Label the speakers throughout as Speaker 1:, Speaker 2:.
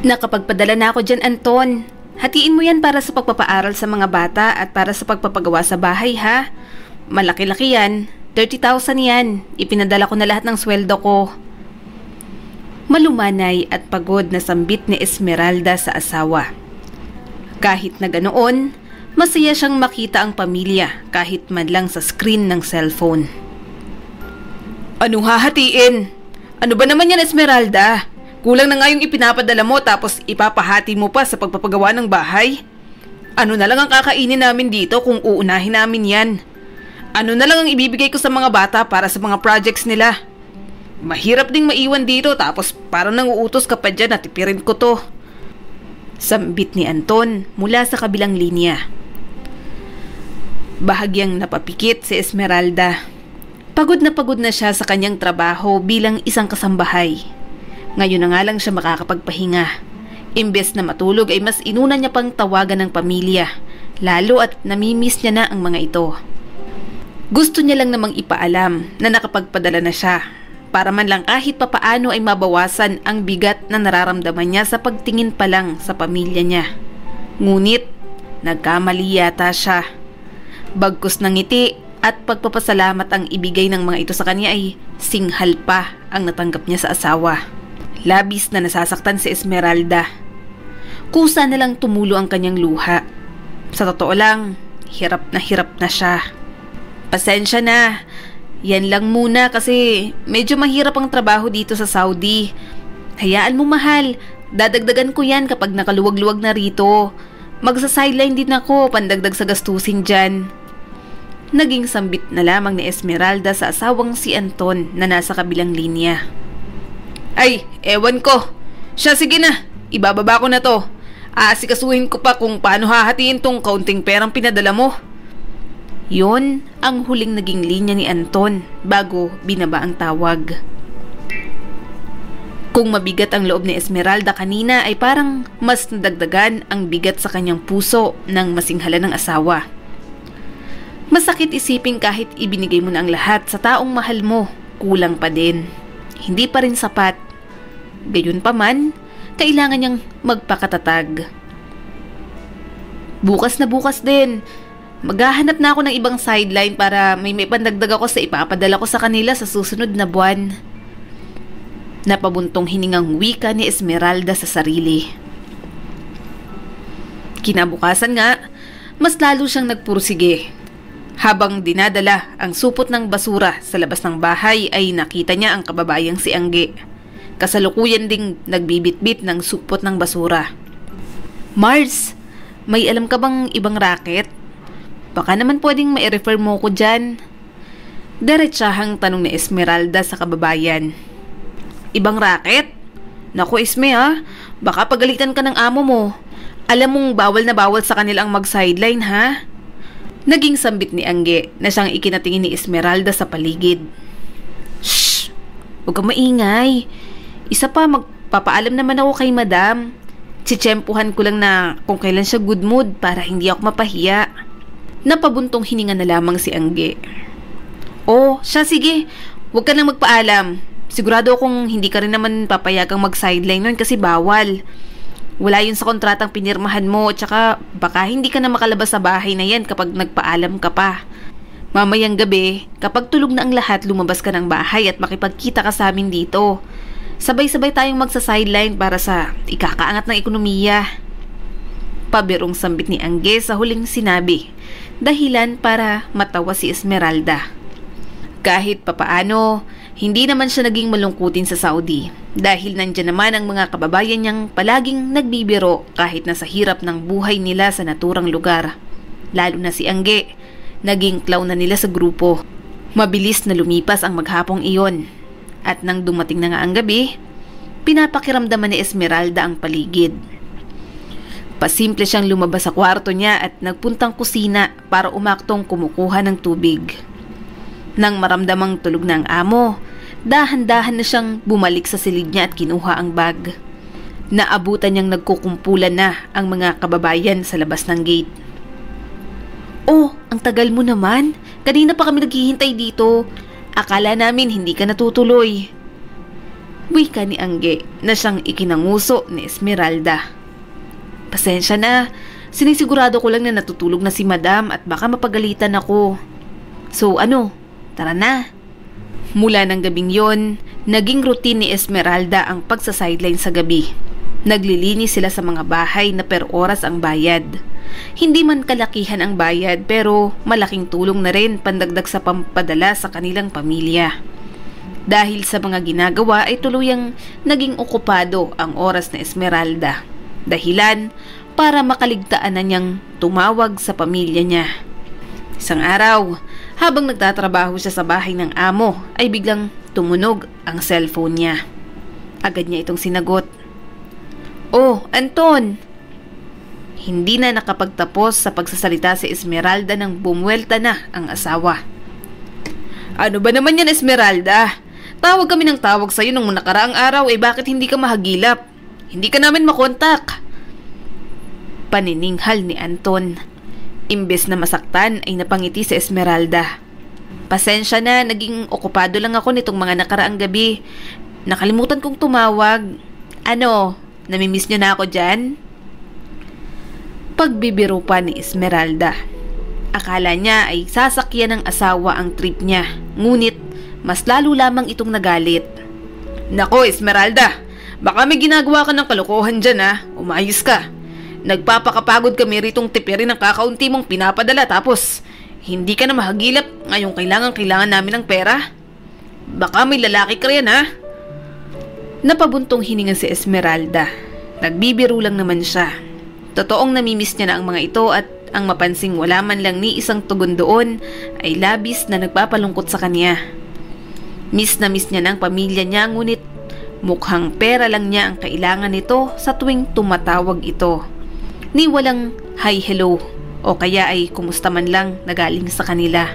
Speaker 1: Nakapagpadala na ako dyan, Anton. Hatiin mo yan para sa pagpapaaral sa mga bata at para sa pagpapagawa sa bahay, ha? Malaki-laki yan. 30,000 yan. Ipinadala ko na lahat ng sweldo ko. Malumanay at pagod na sambit ni Esmeralda sa asawa. Kahit na ganoon, masaya siyang makita ang pamilya kahit man lang sa screen ng cellphone. Anong hahatiin? Ano ba naman yan, Esmeralda? Kulang na nga yung ipinapadala mo tapos ipapahati mo pa sa pagpapagawa ng bahay? Ano na lang ang kakainin namin dito kung uunahin namin yan? Ano na lang ang ibibigay ko sa mga bata para sa mga projects nila? Mahirap ding maiwan dito tapos parang nanguutos ka pa dyan at tipirin ko to. Sambit ni Anton mula sa kabilang linya. Bahagyang napapikit si Esmeralda. Pagod na siya sa kanyang trabaho bilang isang kasambahay. Ngayon na nga lang siya makakapagpahinga. Imbes na matulog ay mas inuna niya pang tawagan ng pamilya, lalo at namimiss niya na ang mga ito. Gusto niya lang namang ipaalam na nakapagpadala na siya para man lang kahit papaano ay mabawasan ang bigat na nararamdaman niya sa pagtingin pa lang sa pamilya niya. Ngunit nagkamali yata siya. Bagkus ng ngiti at pagpapasalamat ang ibigay ng mga ito sa kanya ay singhal pa ang natanggap niya sa asawa. Labis na nasasaktan si Esmeralda. Kusa na lang tumulo ang kanyang luha. Sa totoo lang, hirap na siya. Pasensya na. Yan lang muna kasi medyo mahirap ang trabaho dito sa Saudi. Hayaan mo, mahal. Dadagdagan ko yan kapag nakaluwag-luwag na rito. Magsa-sideline din ako pandagdag sa gastusin dyan. Naging sambit na lamang ni Esmeralda sa asawang si Anton na nasa kabilang linya. Ay, ewan ko. Siya, sige na. Ibababa ko na to. Aasikasuhin ko pa kung paano hahatiin tong kaunting perang pinadala mo. Yon ang huling naging linya ni Anton bago binaba ang tawag. Kung mabigat ang loob ni Esmeralda kanina ay parang mas nadagdagan ang bigat sa kanyang puso ng masinghalan ng asawa. Masakit isipin kahit ibinigay mo na ang lahat sa taong mahal mo, kulang pa din. Hindi pa rin sapat. Gayunpaman, kailangan niyang magpakatatag. Bukas na bukas din. Maghahanap na ako ng ibang sideline para may pandagdag ako sa ipapadala ko sa kanila sa susunod na buwan. Napabuntong hiningang wika ni Esmeralda sa sarili. Kinabukasan nga, mas lalo siyang nagpursige. Habang dinadala ang supot ng basura sa labas ng bahay ay nakita niya ang kababayang si Angge. Kasalukuyan ding nagbibitbit ng supot ng basura. Mars, may alam ka bang ibang racket? Baka naman pwedeng mai-refer mo ko dyan. Diretsahang tanong ni Esmeralda sa kababayan. Ibang racket? Naku, Esme, ha? Baka pagalitan ka ng amo mo. Alam mong bawal na bawal sa kanila ang mag-sideline, ha? Naging sambit ni Angge na siyang ikinatingin ni Esmeralda sa paligid. Shh! Huwag kang maingay. Isa pa, magpapaalam naman ako kay madam. Tsitsempuhan ko lang na kung kailan siya good mood para hindi ako mapahiya. Napabuntong hininga na lamang si Angge. Oh, siya, sige. Huwag ka nang magpaalam. Sigurado akong hindi ka rin naman papayagang mag-sideline nun kasi bawal. Wala yun sa kontratang pinirmahan mo, tsaka baka hindi ka na makalabas sa bahay na yan kapag nagpaalam ka pa. Mamayang gabi, kapag tulog na ang lahat, lumabas ka ng bahay at makipagkita ka sa amin dito. Sabay-sabay tayong magsa-sideline para sa ikakaangat ng ekonomiya. Pabirong sambit ni Angge sa huling sinabi, dahilan para matawa si Esmeralda. Kahit papaano, hindi naman siya naging malungkutin sa Saudi dahil nandyan naman ang mga kababayan niyang palaging nagbibiro kahit nasa hirap ng buhay nila sa naturang lugar. Lalo na si Angge, naging clown na nila sa grupo. Mabilis na lumipas ang maghapong iyon at nang dumating na nga ang gabi, pinapakiramdaman ni Esmeralda ang paligid. Pasimple siyang lumabas sa kwarto niya at nagpuntang kusina para umaktong kumukuha ng tubig. Nang maramdamang tulog na ang amo, dahan-dahan na siyang bumalik sa silid niya at kinuha ang bag. Naabutan niyang nagkukumpulan na ang mga kababayan sa labas ng gate. Oh, ang tagal mo naman. Kanina pa kami naghihintay dito. Akala namin hindi ka natutuloy. Wika ni Angge na siyang ikinanguso ni Esmeralda. Pasensya na, sinisigurado ko lang na natutulog na si Madam at baka mapagalitan ako. So ano, tara na. Mula ng gabing yon, naging routine ni Esmeralda ang pagsa-sideline sa gabi. Naglilinis sila sa mga bahay na per oras ang bayad. Hindi man kalakihan ang bayad pero malaking tulong na rin pandagdag sa pampadala sa kanilang pamilya. Dahil sa mga ginagawa ay tuluyang naging okupado ang oras na Esmeralda. Dahilan para makaligtaan na niyang tumawag sa pamilya niya. Isang araw, habang nagtatrabaho siya sa bahay ng amo, ay biglang tumunog ang cellphone niya. Agad niya itong sinagot. "Oh, Anton!" Hindi na nakapagtapos sa pagsasalita si Esmeralda nang bumuwelta na ang asawa. "Ano ba naman yan, Esmeralda? Tawag kami ng tawag sa'yo nung nakaraang araw, bakit hindi ka mahagilap? Hindi ka namin makontak." Panininghal ni Anton. Imbes na masaktan ay napangiti si Esmeralda. "Pasensya na, naging okupado lang ako nitong mga nakaraang gabi. Nakalimutan kong tumawag. Ano, namimiss niyo na ako dyan?" Pagbibiro pa ni Esmeralda. Akala niya ay sasakyan ng asawa ang trip niya, ngunit mas lalo lamang itong nagalit. "Nako, Esmeralda, baka may ginagawa ka ng kalokohan dyan ha. Umayos ka. Nagpapakapagod kami ritong tipirin ng kakaunti mong pinapadala tapos hindi ka na mahagilap ngayong kailangan namin ng pera. Baka may lalaki ka rin ha." Napabuntong hininga si Esmeralda. Nagbibiro lang naman siya. Totoong namimiss niya na ang mga ito at ang mapansing wala man lang ni isang tugon doon ay labis na nagpapalungkot sa kanya. Miss na miss niya ng pamilya niya ngunit mukhang pera lang niya ang kailangan nito sa tuwing tumatawag ito. Ni walang hi hello o kaya ay kumusta man lang na galing sa kanila.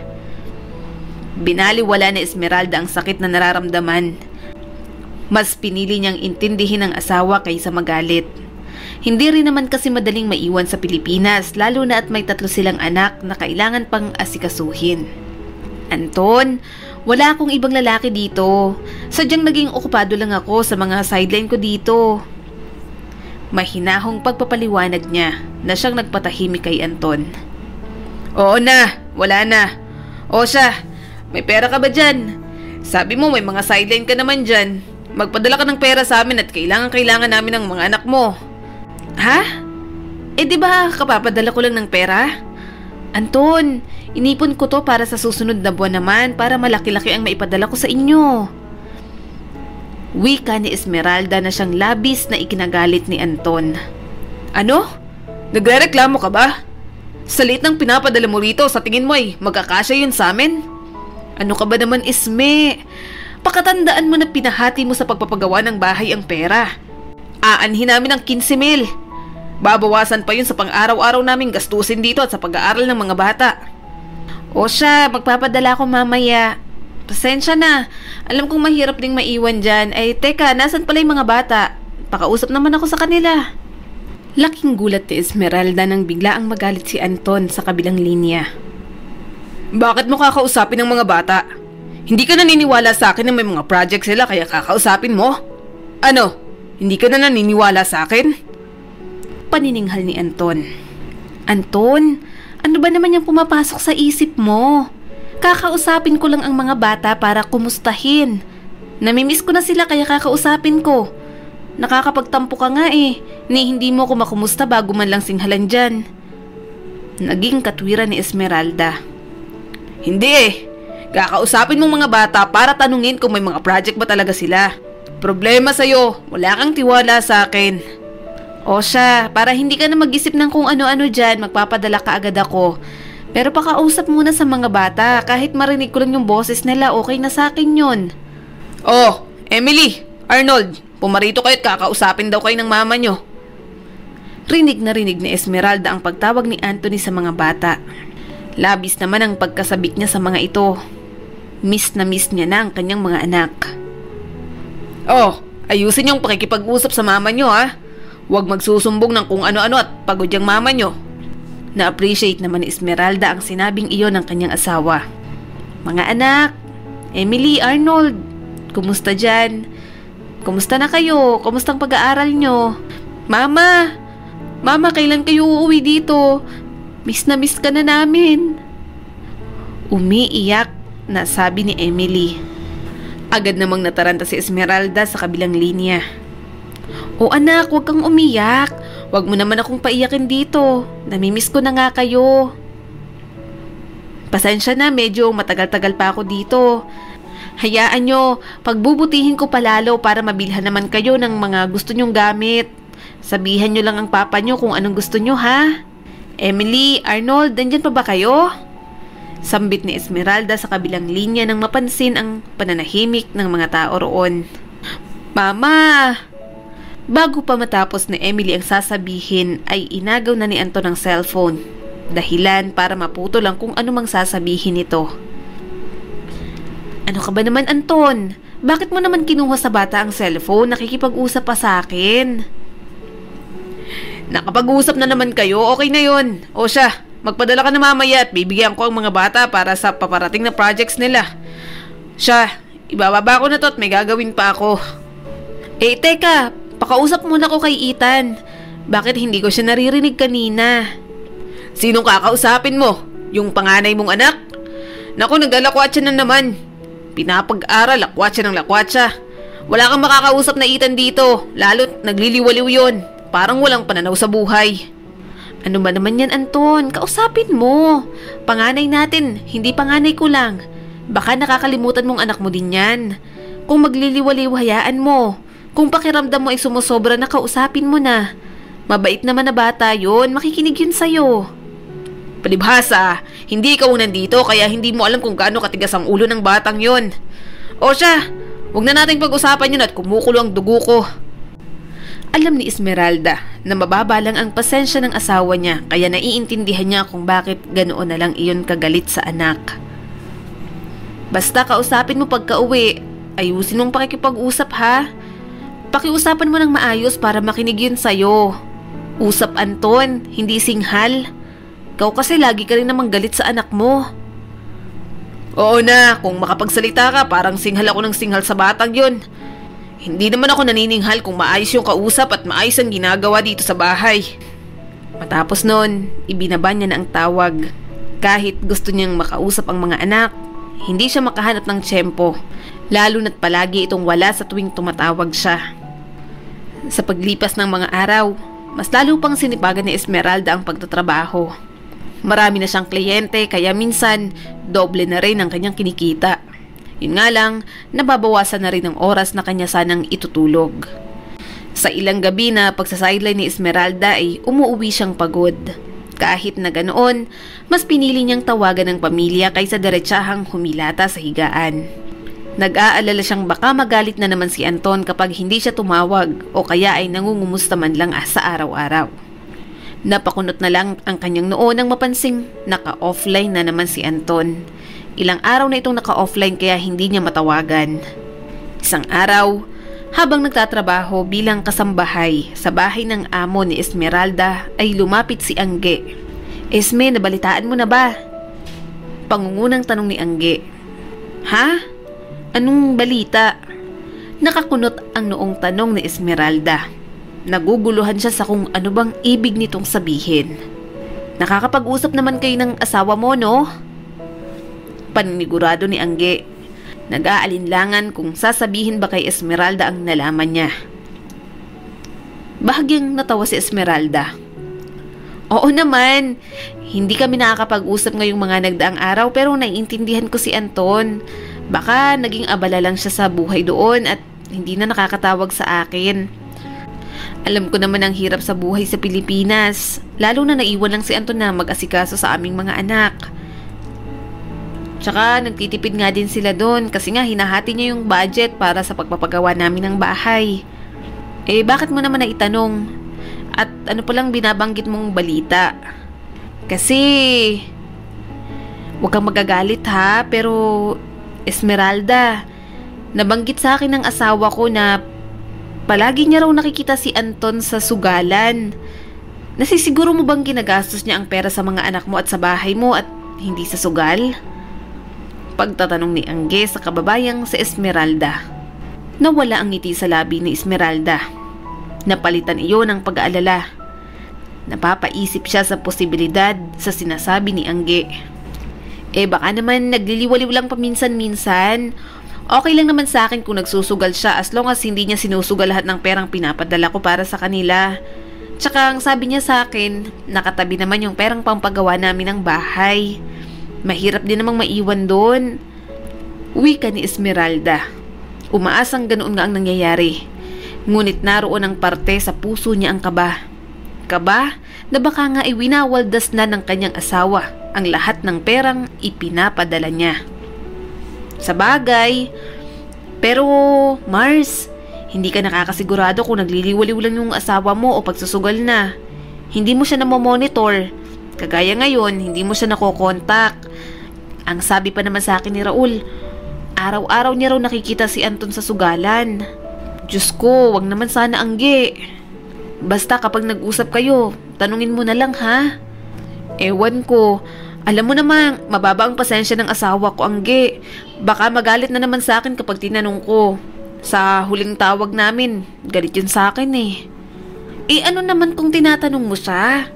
Speaker 1: Binaliwala ni Esmeralda ang sakit na nararamdaman. Mas pinili niyang intindihin ang asawa kaysa magalit. Hindi rin naman kasi madaling maiwan sa Pilipinas lalo na at may 3 silang anak na kailangan pang asikasuhin. "Anton, wala akong ibang lalaki dito. Sadyang naging okupado lang ako sa mga sideline ko dito." Mahinahong pagpapaliwanag niya na siyang nagpatahimik kay Anton. "Oo na, wala na. O siya, may pera ka ba dyan? Sabi mo may mga sideline ka naman dyan. Magpadala ka ng pera sa amin at kailangan namin ng mga anak mo." "Ha? Di ba kapapadala ko lang ng pera? Anton, inipon ko to para sa susunod na buwan naman para malaki-laki ang maipadala ko sa inyo." Wika ni Esmeralda na siyang labis na ikinagalit ni Anton. "Ano? Nagrereklamo ka ba? Sa liit ng pinapadala mo rito, sa tingin mo ay magkakasya yun sa amin? Ano ka ba naman, Esme? Pakatandaan mo na pinahati mo sa pagpapagawa ng bahay ang pera. Aanhin namin ng 15,000. Babawasan pa yun sa pang-araw-araw naming gastusin dito at sa pag-aaral ng mga bata." "O siya, magpapadala ko mamaya. Pasensya na. Alam kong mahirap ding maiwan dyan. Teka, nasan pala yung mga bata? Pakausap naman ako sa kanila." Laking gulat ni Esmeralda nang bigla ang magalit si Anton sa kabilang linya. "Bakit mo kakausapin ng mga bata? Hindi ka naniniwala sa akin na may mga project sila kaya kakausapin mo? Ano? Hindi ka na naniniwala sa akin?" Panininghal ni Anton. "Anton, ano ba naman yung pumapasok sa isip mo? Kakausapin ko lang ang mga bata para kumustahin. Namimiss ko na sila kaya kakausapin ko. Nakakapagtampo ka nga ni hindi mo ko makumusta bago man lang singhalan dyan." Naging katwiran ni Esmeralda. "Hindi Kakausapin mong mga bata para tanungin kung may mga project ba talaga sila. Problema sa'yo, wala kang tiwala sa akin." "O siya, para hindi ka na mag-isip ng kung ano-ano dyan, magpapadala ka agad ako. Pero pakausap muna sa mga bata, kahit marinig ko lang yung boses nila, okay na sa akin yun." "Oh, Emily, Arnold, pumarito kayo at kakausapin daw kayo ng mama nyo." Rinig na rinig ni Esmeralda ang pagtawag ni Anthony sa mga bata. Labis naman ang pagkasabik niya sa mga ito. Miss na miss niya na ang kanyang mga anak. "Oh, ayusin yung pakikipag-usap sa mama nyo ha. Huwag magsusumbong ng kung ano-ano at pagod yung mama nyo." Na-appreciate naman ni Esmeralda ang sinabing iyon ng kanyang asawa. "Mga anak, Emily, Arnold, kumusta dyan? Kumusta na kayo? Kumustang pag-aaral nyo? Mama! Mama, kailan kayo uuwi dito? Miss na miss ka na namin. Umiiyak na sabi ni Emily. Agad namang nataranta si Esmeralda sa kabilang linya. O anak, huwag kang umiyak. Huwag mo naman akong paiyakin dito. Namimiss ko na nga kayo. Pasensya na, medyo matagal-tagal pa ako dito. Hayaan nyo, pagbubutihin ko palalo para mabilhan naman kayo ng mga gusto nyong gamit. Sabihan nyo lang ang papa nyo kung anong gusto nyo, ha? Emily, Arnold, nandyan pa ba kayo? Sambit ni Esmeralda sa kabilang linya nang mapansin ang pananahimik ng mga tao roon. Mama! Bago pa matapos ni Emily ang sasabihin ay inagaw na ni Anton ang cellphone. Dahilan para maputo lang kung ano mang sasabihin nito. Ano ka ba naman, Anton? Bakit mo naman kinuha sa bata ang cellphone? Nakikipag-usap pa sa akin. Nakapag-usap na naman kayo, okay na yon. O siya, magpadala ka na mamaya at bibigyan ko ang mga bata para sa paparating na projects nila. Siya, ibababa ko na to at may gagawin pa ako. Teka, pakausap muna ko kay Ethan. Bakit hindi ko siya naririnig kanina? Sinong kakausapin mo? Yung panganay mong anak? Naku, nag-alakwatsa na naman. Pinapag-aral, lakwatsa ng lakwatsa. Wala kang makakausap na Ethan dito, lalo't nagliliwaliw yon. Parang walang pananaw sa buhay. Ano ba naman yan, Anton? Kausapin mo. Panganay natin, hindi panganay ko lang. Baka nakakalimutan mong anak mo din yan. Kung magliliwaliw, hayaan mo. Kung pakiramdam mo ay sumusobra na, kausapin mo na. Mabait naman na bata yun, makikinig yun sa'yo. Palibhasa, hindi ikaw nandito kaya hindi mo alam kung gaano katigas ang ulo ng batang yun. O siya, huwag na nating pag-usapan yun at kumukulo ang dugo ko. Alam ni Esmeralda na mababa lang ang pasensya ng asawa niya kaya naiintindihan niya kung bakit ganoon na lang iyon kagalit sa anak. Basta kausapin mo pagka-uwi, ayusin mong pakikipag-usap ha. Pakiusapan mo ng maayos para makinig yun sa'yo. Usap, Anton, hindi singhal. Ikaw kasi lagi ka rin namang galit sa anak mo. Oo na, kung makapagsalita ka parang singhal ako ng singhal sa batang yun. Hindi naman ako nanininghal kung maayos yung kausap at maayos ang ginagawa dito sa bahay. Matapos nun, ibinaba niya na ang tawag. Kahit gusto niyang makausap ang mga anak, hindi siya makahanap ng tiyempo. Lalo na't palagi itong wala sa tuwing tumatawag siya. Sa paglipas ng mga araw, mas lalo pang sinipagan ni Esmeralda ang pagtatrabaho. Marami na siyang kliyente kaya minsan doble na rin ang kanyang kinikita. Yun nga lang, nababawasan na rin ang oras na kanya sanang itutulog. Sa ilang gabi na pagsasideline ni Esmeralda ay umuuwi siyang pagod. Kahit na ganoon, mas pinili niyang tawagan ng pamilya kaysa diretsahang humilata sa higaan. Nag-aalala siyang baka magalit na naman si Anton kapag hindi siya tumawag o kaya ay nangungumusta man lang sa araw-araw. Napakunot na lang ang kanyang noo nang mapansing naka-offline na naman si Anton. Ilang araw na itong naka-offline kaya hindi niya matawagan. Isang araw, habang nagtatrabaho bilang kasambahay sa bahay ng amo ni Esmeralda ay lumapit si Angge. Esme, nabalitaan mo na ba? Pangungunang tanong ni Angge. Ha? Anong balita? Nakakunot ang noong tanong ni Esmeralda. Naguguluhan siya sa kung ano bang ibig nitong sabihin. Nakakapag-usap naman kayo ng asawa mo, no? Paninigurado ni Angge. Nag-aalinlangan kung sasabihin ba kay Esmeralda ang nalaman niya. Bahagyang natawa si Esmeralda. Oo naman, hindi kami nakakapag-usap ngayong mga nagdaang araw pero naiintindihan ko si Anton. Baka naging abala lang siya sa buhay doon at hindi na nakakatawag sa akin. Alam ko naman ang hirap sa buhay sa Pilipinas, lalo na naiwan lang si Anton na mag-asikaso sa aming mga anak. Tsaka nagtitipid nga din sila doon kasi nga hinahati niya yung budget para sa pagpapagawa namin ng bahay. Bakit mo naman naitanong? At ano palang binabanggit mong balita? Kasi huwag kang magagalit ha, pero Esmeralda, nabanggit sa akin ng asawa ko na palagi niya raw nakikita si Anton sa sugalan. Nasisiguro mo bang ginagastos niya ang pera sa mga anak mo at sa bahay mo at hindi sa sugal? Pagtatanong ni Angge sa kababayang si Esmeralda. Nawala ang ngiti sa labi ni Esmeralda. Napalitan iyon ng pag-aalala. Napapaisip siya sa posibilidad sa sinasabi ni Angge. Baka naman nagliliwaliw lang paminsan-minsan. Okay lang naman sa akin kung nagsusugal siya as long as hindi niya sinusugal lahat ng perang pinapadala ko para sa kanila. Tsaka ang sabi niya sa akin, nakatabi naman yung perang pampagawa namin ng bahay. Mahirap din namang maiwan doon. Wika ni Esmeralda. Umaasang ganoon nga ang nangyayari. Ngunit naroon ang parte sa puso niya ang kaba. Kaba na baka nga winawaldas na ng kanyang asawa ang lahat ng perang ipinapadala niya. Sa bagay, pero Mars, hindi ka nakakasigurado kung nagliliwaliw lang yung asawa mo o pagsusugal na. Hindi mo siya namomonitor. Kagaya ngayon, hindi mo siya nakokontak. Ang sabi pa naman sa akin ni Raul, araw-araw niya raw nakikita si Anton sa sugalan. Diyos ko, wag naman sana Angge. Basta kapag nag-usap kayo, tanungin mo na lang ha. Ewan ko, alam mo naman, mababa ang pasensya ng asawa ko Angge. Baka magalit na naman sa akin kapag tinanong ko. Sa huling tawag namin, galit yun sa akin ano naman kung tinatanong mo siya?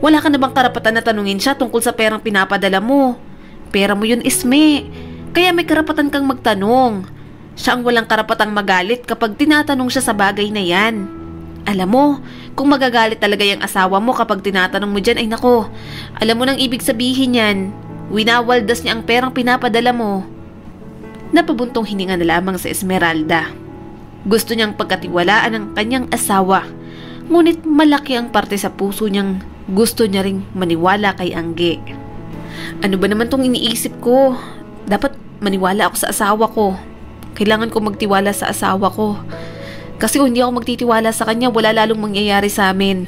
Speaker 1: Wala ka na bang karapatan na tanungin siya tungkol sa perang pinapadala mo? Pera mo yun, Esme. Kaya may karapatan kang magtanong. Siya ang walang karapatang magalit kapag tinatanong siya sa bagay na yan. Alam mo, kung magagalit talaga yung asawa mo kapag tinatanong mo dyan, ay nako, alam mo nang ibig sabihin yan. Winawaldas niya ang perang pinapadala mo. Napabuntong hininga na lamang sa Esmeralda. Gusto niyang pagkatiwalaan ng kanyang asawa, ngunit malaki ang parte sa puso niyang gusto niya ring maniwala kay Angge. Ano ba naman tong iniisip ko? Dapat maniwala ako sa asawa ko. Kailangan ko magtiwala sa asawa ko. Kasi kung hindi ako magtitiwala sa kanya, wala lalong mangyayari sa amin.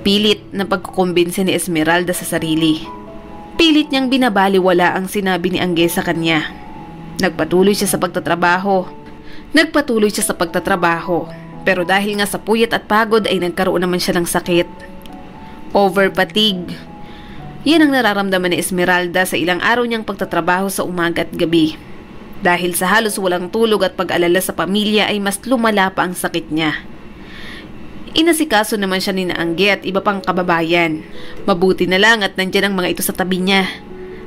Speaker 1: Pilit na pagkukumbinse ni Esmeralda sa sarili. Pilit niyang binabaliwala ang sinabi ni Angge sa kanya. Nagpatuloy siya sa pagtatrabaho. Pero dahil nga sa puyat at pagod ay nagkaroon naman siya ng sakit. Over-fatigue. Yan ang nararamdaman ni Esmeralda sa ilang araw niyang pagtatrabaho sa umaga at gabi. Dahil sa halos walang tulog at pag-alala sa pamilya ay mas lumala pa ang sakit niya. Inasikaso naman siya ni Angge at iba pang kababayan. Mabuti na lang at nandyan ang mga ito sa tabi niya.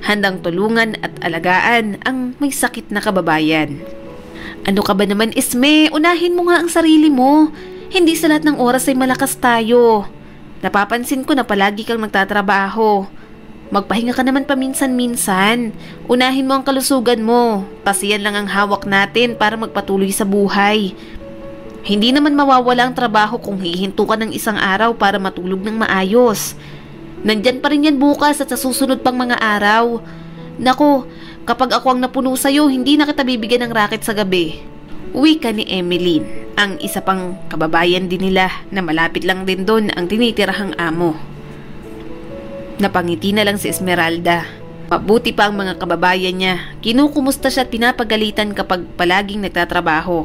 Speaker 1: Handang tulungan at alagaan ang may sakit na kababayan. Ano ka ba naman, Esme? Unahin mo nga ang sarili mo. Hindi sa lahat ng oras ay malakas tayo. Napapansin ko na palagi kang nagtatrabaho. Magpahinga ka naman paminsan-minsan. Unahin mo ang kalusugan mo. Pasiyan lang ang hawak natin para magpatuloy sa buhay. Hindi naman mawawala ang trabaho kung hihinto ka ng isang araw para matulog ng maayos. Nandyan pa rin yan bukas at sa susunod pang mga araw. Naku, kapag ako ang napuno sa'yo, hindi na kita bibigyan ng racket sa gabi. Wika ni Emeline, ang isa pang kababayan din nila na malapit lang din doon ang tinitirahang amo. Napangiti na lang si Esmeralda. Mabuti pa ang mga kababayan niya. Kinukumusta siya at pinapagalitan kapag palaging nagtatrabaho.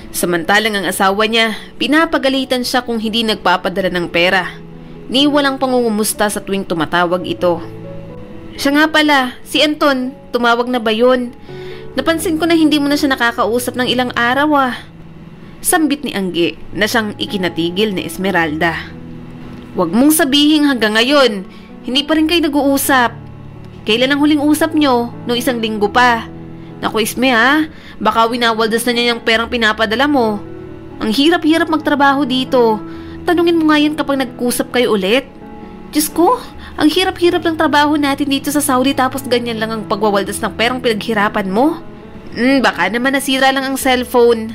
Speaker 1: Samantalang ang asawa niya, pinapagalitan siya kung hindi nagpapadala ng pera. Ni walang pangungumusta sa tuwing tumatawag ito. Siya nga pala, si Anton, tumawag na ba yun? Napansin ko na hindi mo na siya nakakausap ng ilang araw Sambit ni Angge na siyang ikinatigil ni Esmeralda. Huwag mong sabihin hanggang ngayon, hindi pa rin kayo nag-uusap. Kailan ang huling usap nyo? Noong 1 linggo pa. Naku Esme baka winawaldas na niya yung perang pinapadala mo. Ang hirap-hirap magtrabaho dito. Tanungin mo nga yan kapag nag-usap kayo ulit. Diyos ko, ang hirap-hirap ng trabaho natin dito sa Saudi tapos ganyan lang ang pagwawaldas ng perang pinaghirapan mo. Baka naman nasira lang ang cellphone.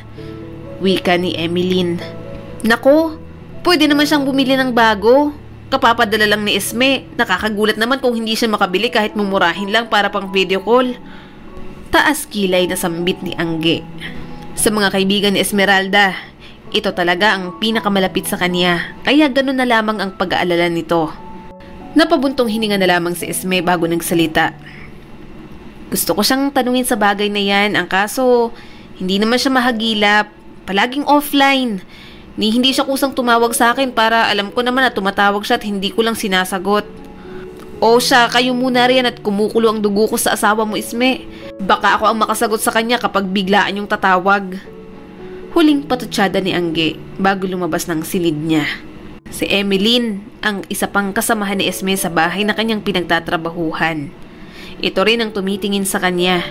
Speaker 1: Wika ni Emeline. Nako, pwede naman siyang bumili ng bago. Kapapadala lang ni Esme. Nakakagulat naman kung hindi siya makabili kahit mumurahin lang para pang video call. Taas kilay na sambit ni Angge. Sa mga kaibigan ni Esmeralda, ito talaga ang pinakamalapit sa kanya, kaya ganun na lamang ang pag-aalala nito. Napabuntong hininga na lamang si Esme bago nagsalita. Gusto ko siyang tanungin sa bagay na yan, ang kaso hindi naman siya mahagilap, palaging offline. Hindi siya kusang tumawag sa akin para alam ko naman na tumatawag siya at hindi ko lang sinasagot. O siya, kayo muna riyan at kumukulo ang dugo ko sa asawa mo, Isme. Baka ako ang makasagot sa kanya kapag biglaan yung tatawag. Huling patutsada ni Angge bago lumabas ng silid niya. Si Emeline, ang isa pang kasamahan ni Esme sa bahay na kanyang pinagtatrabahuhan. Ito rin ang tumitingin sa kanya.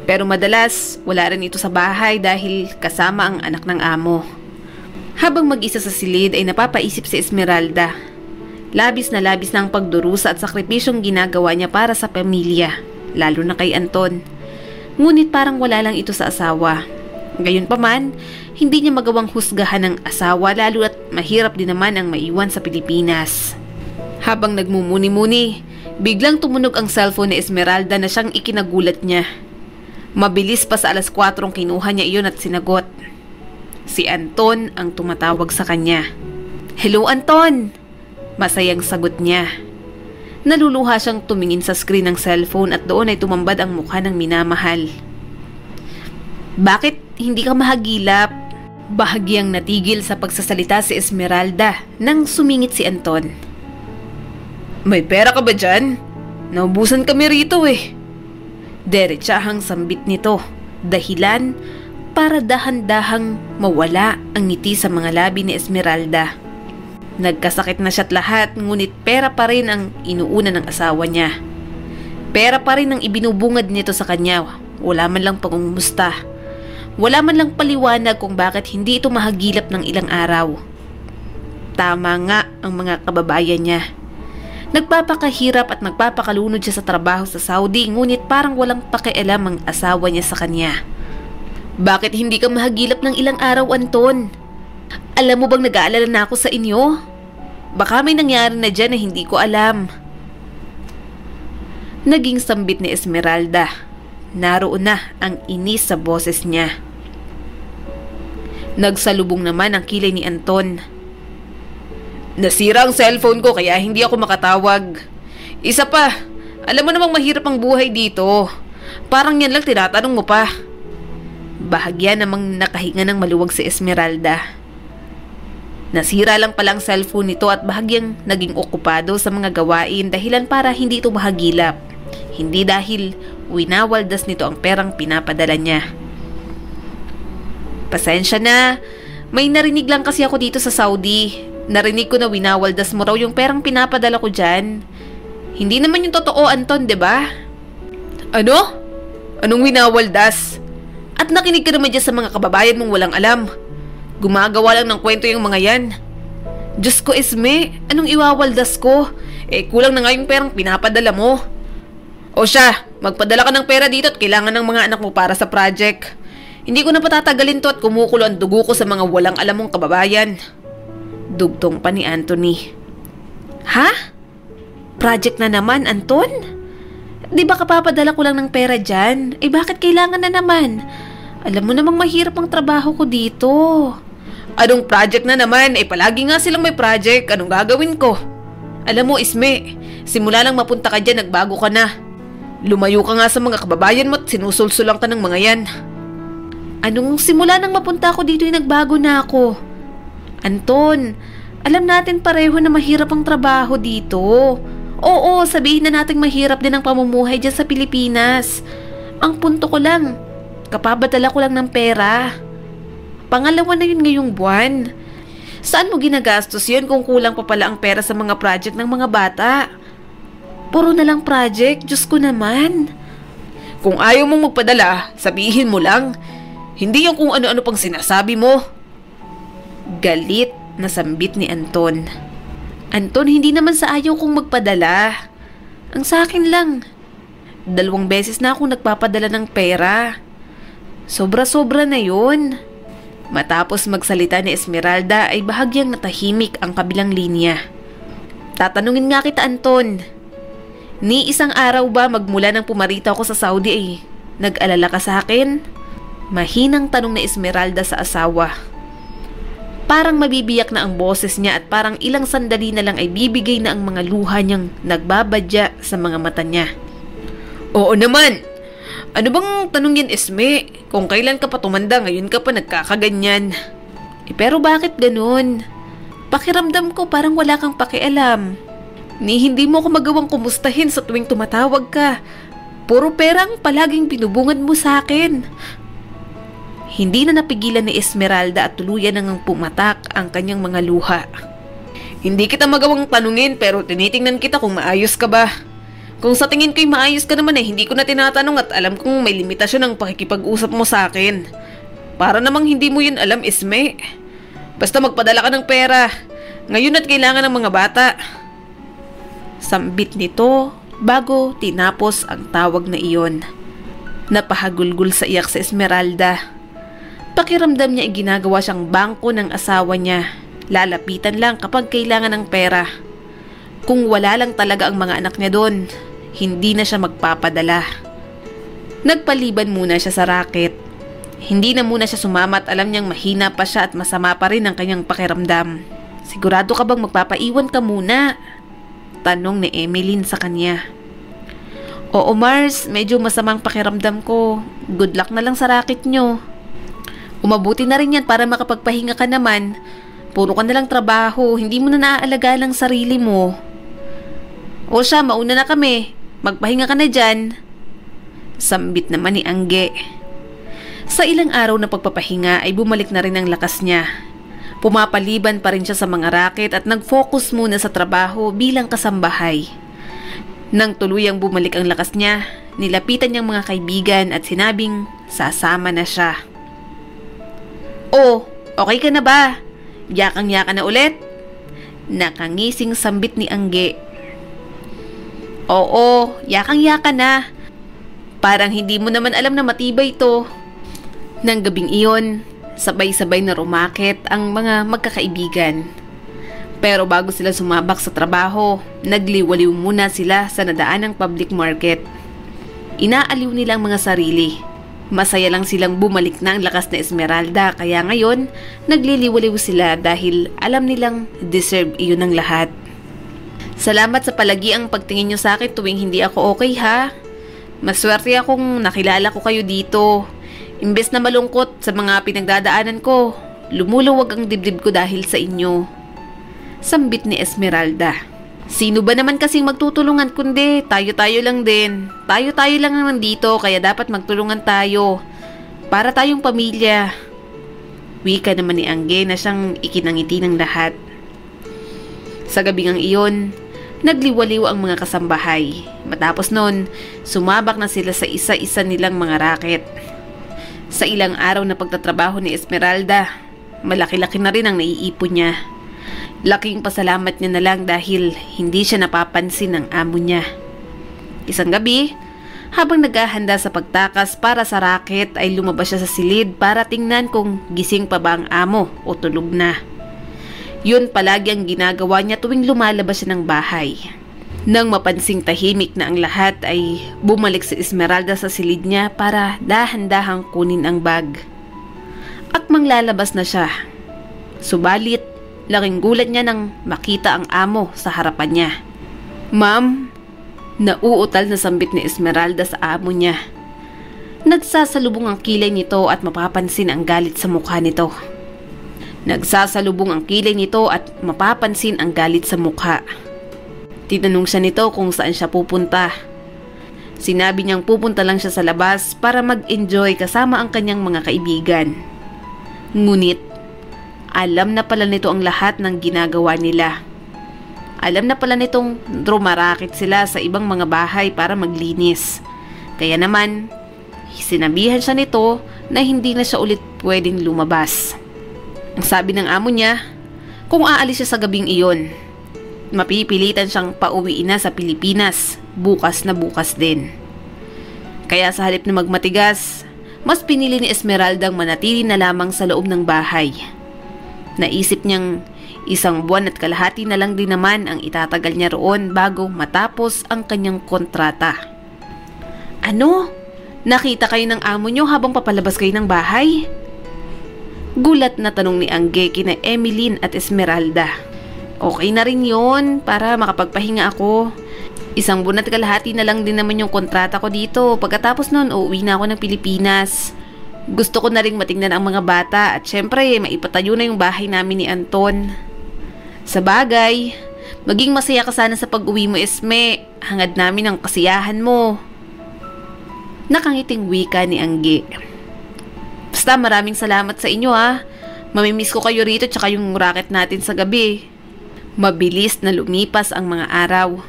Speaker 1: Pero madalas, wala rin ito sa bahay dahil kasama ang anak ng amo. Habang mag-isa sa silid ay napapaisip si Esmeralda. Labis na ang pagdurusa at sakripisyong ginagawa niya para sa pamilya, lalo na kay Anton. Ngunit parang wala lang ito sa asawa. Gayunpaman, hindi niya magawang husgahan ng asawa lalo at mahirap din naman ang maiwan sa Pilipinas. Habang nagmumuni-muni, biglang tumunog ang cellphone ni Esmeralda na siyang ikinagulat niya. Mabilis pa sa 4:00 kinuha niya iyon at sinagot. Si Anton ang tumatawag sa kanya. "Hello, Anton!" Masayang sagot niya. Naluluha siyang tumingin sa screen ng cellphone at doon ay tumambad ang mukha ng minamahal. "Bakit hindi ka mahagilap?" Bahagyang natigil sa pagsasalita si Esmeralda nang sumingit si Anton. "May pera ka ba dyan? Naubusan kami rito eh." Derechahang sambit nito, dahilan para dahan-dahang mawala ang ngiti sa mga labi ni Esmeralda. Nagkasakit na siya't lahat, ngunit pera pa rin ang inuuna ng asawa niya. Pera pa rin ang ibinubungad nito sa kanya. Wala man lang pangungumusta. Wala man lang paliwanag kung bakit hindi ito mahagilap ng ilang araw. Tama nga ang mga kababayan niya. Nagpapakahirap at nagpapakalunod siya sa trabaho sa Saudi, ngunit parang walang pakialam ang asawa niya sa kanya. "Bakit hindi ka mahagilap ng ilang araw, Anton? Alam mo bang nag-aalala na ako sa inyo? Baka may nangyari na dyan na hindi ko alam." Naging sambit ni Esmeralda. Naroon na ang inis sa boses niya. Nagsalubong naman ang kilay ni Anton. "Nasira ang cellphone ko kaya hindi ako makatawag. Isa pa, alam mo namang mahirap ang buhay dito. Parang yan lang tinatanong mo pa." Bahagya namang nakahinga ng maluwag si Esmeralda. Nasira lang palang cellphone nito at bahagyang naging okupado sa mga gawain, dahilan para hindi ito mahagilap. Hindi dahil winawaldas nito ang perang pinapadala niya. "Pasensya na, may narinig lang kasi ako dito sa Saudi. Narinig ko na winawaldas mo raw yung perang pinapadala ko dyan. Hindi naman yung totoo, Anton, 'di ba?" "Ano? Anong winawaldas? At nakinig ka naman dyan sa mga kababayan mong walang alam. Gumagawa lang ng kwento yung mga yan." "Diyos ko, Esme, anong iwawaldas ko? Kulang na nga yung perang pinapadala mo." "O siya, magpadala ka ng pera dito at kailangan ng mga anak mo para sa project. Hindi ko na patatagalin to at kumukulo ang dugo ko sa mga walang alam mong kababayan." Dugtong pa ni Anthony. "Ha? Project na naman, Anton? Di ba kapapadala ko lang ng pera dyan? Bakit kailangan na naman? Alam mo namang mahirap ang trabaho ko dito." "Anong project na naman? Palagi nga silang may project. Anong gagawin ko? Alam mo, Isme, simula lang mapunta ka dyan, nagbago ka na. Lumayo ka nga sa mga kababayan mo at sinusulsulang ka ng mga yan." "Anong simula nang mapunta ako dito nagbago na ako? Anton, alam natin pareho na mahirap ang trabaho dito. Oo, sabihin na natin mahirap din ang pamumuhay dyan sa Pilipinas. Ang punto ko lang, kapapadala ko lang ng pera. Pangalawa na yun ngayong buwan. Saan mo ginagastos yun kung kulang pa pala ang pera sa mga project ng mga bata? Puro na lang project, Diyos ko naman." "Kung ayaw mong magpadala, sabihin mo lang. Hindi yung kung ano-ano pang sinasabi mo." Galit na sambit ni Anton. "Anton, hindi naman sa ayaw kong magpadala. Ang sa akin lang, 2 beses na akong nagpapadala ng pera. Sobra-sobra na yun." Matapos magsalita ni Esmeralda ay bahagyang natahimik ang kabilang linya. "Tatanungin nga kita, Anton. Ni isang araw ba magmula nang pumarita ako sa Saudi nag-alala ka sa akin?" Mahinang tanong ni Esmeralda sa asawa. Parang mabibiyak na ang boses niya at parang ilang sandali na lang ay bibigay na ang mga luha niyang nagbabadya sa mga mata niya. "Oo naman. Ano bang tanong yan, Esme? Kung kailan ka pa tumanda, ngayon ka pa nagkakaganyan." Pero bakit ganun? Pakiramdam ko parang wala kang pakialam. Ni hindi mo ako magawang kumustahin sa tuwing tumatawag ka. Puro perang palaging binubungad mo sa akin. Hindi na napigilan ni Esmeralda at tuluyan nang pumatak ang kanyang mga luha. Hindi kita magawang tanungin pero tinitingnan kita kung maayos ka ba. Kung sa tingin ko'y maayos ka naman hindi ko na tinatanong at alam kong may limitasyon ang pakikipag-usap mo sa akin. Para namang hindi mo yun alam, Esme. Basta magpadala ka ng pera. Ngayon at kailangan ng mga bata. Sambit nito bago tinapos ang tawag na iyon. Napahagulgul sa iyak sa Esmeralda. Pakiramdam niya ay ginagawa siyang bangko ng asawa niya. Lalapitan lang kapag kailangan ng pera. Kung wala lang talaga ang mga anak niya doon, hindi na siya magpapadala. Nagpaliban muna siya sa racket. Hindi na muna siya sumama at alam niyang mahina pa siya at masama pa rin ang kanyang pakiramdam. Sigurado ka bang magpapaiwan ka muna? Tanong ni Emeline sa kanya. Oo Mars, medyo masamang pakiramdam ko. Good luck na lang sa racket nyo. Umabuti na rin yan para makapagpahinga ka naman. Puro ka nalang trabaho, hindi mo na naaalagaan ang sarili mo. O siya, mauna na kami. Magpahinga ka na dyan. Sambit naman ni Angge. Sa ilang araw na pagpapahinga ay bumalik na rin ang lakas niya. Pumapaliban pa rin siya sa mga racket at nag-focus muna sa trabaho bilang kasambahay. Nang tuluyang bumalik ang lakas niya, nilapitan niyang mga kaibigan at sinabing sasama na siya. Oh, okay ka na ba? Yakang-yaka na ulit? Nakangising sambit ni Angge. Oo, yakang-yaka na. Parang hindi mo naman alam na matibay ito. Nang gabing iyon, sabay-sabay na rumakit ang mga magkakaibigan. Pero bago sila sumabak sa trabaho, nagliwaliw muna sila sa nadaanang public market. Inaaliw nila ang mga sarili. Masaya lang silang bumalik na ang lakas na Esmeralda kaya ngayon nagliliwaliw sila dahil alam nilang deserve iyon ng lahat. Salamat sa palagiang pagtingin nyo sa akin tuwing hindi ako okay ha. Maswerte akong nakilala ko kayo dito. Imbes na malungkot sa mga pinagdadaanan ko, lumuluwag ang dibdib ko dahil sa inyo. Sambit ni Esmeralda. Sino ba naman kasing magtutulungan kundi tayo-tayo lang din. Tayo-tayo lang naman dito kaya dapat magtulungan tayo. Para tayong pamilya. Wika naman ni Angge na siyang ikinangiti ng lahat. Sa gabing iyon, nagliwaliw ang mga kasambahay. Matapos nun, sumabak na sila sa isa-isa nilang mga racket. Sa ilang araw na pagtatrabaho ni Esmeralda, malaki-laki na rin ang naiipon niya. Laking pasalamat niya na lang dahil hindi siya napapansin ng amo niya. Isang gabi, habang naghahanda sa pagtakas para sa racket ay lumabas siya sa silid para tingnan kung gising pa ba ang amo o tulog na. Yun palagi ang ginagawa niya tuwing lumalabas siya ng bahay. Nang mapansing tahimik na ang lahat ay bumalik si Esmeralda sa silid niya para dahan-dahang kunin ang bag. Akmang lalabas na siya. Subalit, laking gulat niya nang makita ang amo sa harapan niya. Ma'am, nauutal na sambit ni Esmeralda sa amo niya. Nagsasalubong ang kilay nito at mapapansin ang galit sa mukha nito. Nagsasalubong ang kilay nito at mapapansin ang galit sa mukha. Tinanong siya nito kung saan siya pupunta. Sinabi niyang pupunta lang siya sa labas para mag-enjoy kasama ang kanyang mga kaibigan. Ngunit, alam na pala nito ang lahat ng ginagawa nila. Alam na pala nitong drumarakit sila sa ibang mga bahay para maglinis. Kaya naman, sinabihan siya nito na hindi na siya ulit pwedeng lumabas. Ang sabi ng amo niya, kung aalis siya sa gabing iyon, mapipilitan siyang pauwiin na sa Pilipinas bukas na bukas din. Kaya sa halip na magmatigas, mas pinili ni Esmeralda ang manatili na lamang sa loob ng bahay. Naisip niyang 1 buwan at kalahati na lang din naman ang itatagal niya roon bago matapos ang kanyang kontrata. Ano? Nakita kayo ng amo niyo habang papalabas kayo ng bahay? Gulat na tanong ni Angge kina Emeline at Esmeralda. Okay na rin yun para makapagpahinga ako. 1 buwan at kalahati na lang din naman yung kontrata ko dito. Pagkatapos nun, uuwi na ako ng Pilipinas. Gusto ko na rin matingnan ang mga bata at syempre maipatayo na yung bahay namin ni Anton. Sa bagay, Maging masaya ka sana sa pag-uwi mo, Esme. Hangad namin ang kasiyahan mo. Nakangiting wika ni Angge. Basta maraming salamat sa inyo ha. Mamimiss ko kayo rito tsaka yung racket natin sa gabi. Mabilis na lumipas ang mga araw.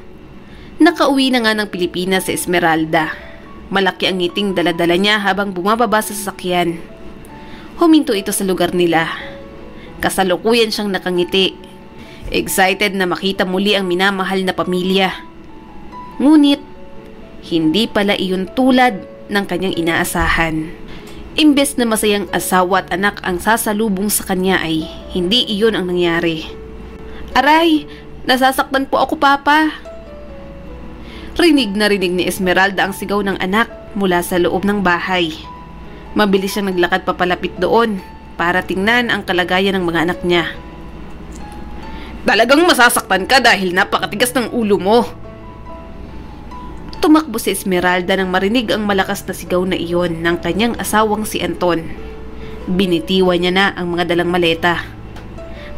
Speaker 1: Nakauwi na nga ng Pilipinas si Esmeralda. Malaki ang ngiting dala-dala niya habang bumababa sa sasakyan. Huminto ito sa lugar nila. Kasalukuyan siyang nakangiti. Excited na makita muli ang minamahal na pamilya. Ngunit, hindi pala iyon tulad ng kanyang inaasahan. Imbes na masayang asawa at anak ang sasalubong sa kanya ay hindi iyon ang nangyari. Aray, nasasaktan po ako, Papa. Rinig na rinig ni Esmeralda ang sigaw ng anak mula sa loob ng bahay. Mabilis siyang naglakad papalapit doon para tingnan ang kalagayan ng mga anak niya. Talagang masasaktan ka dahil napakatigas ng ulo mo. Tumakbo si Esmeralda nang marinig ang malakas na sigaw na iyon ng kanyang asawang si Anton. Binitiwan niya na ang mga dalang maleta.